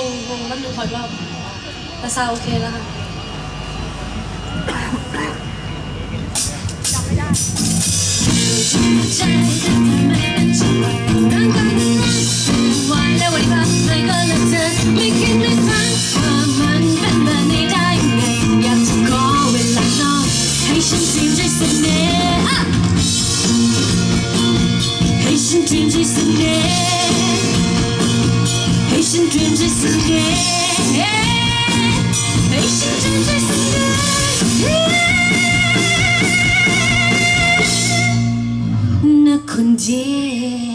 งแล้วหนูขออีกรอบแต่ซาวโอเคแล้วค่ะใจแต่ไม่เป็นจังหวะร่างกายนั้นไหวแล้ววันนี้พักเลยก็เลยเธอไม่คิดไม่ฝันว่ามันเป็นแบบนี้ได้ยังไงอยากจะขอเวลาน้อยให้ฉันdreamใจเสน่ห์ให้ฉันdreamใจเสน่ห์ให้ฉันdreamใจเสน่ห์ให้ฉันdreamใจเสน่ห์นะคนดี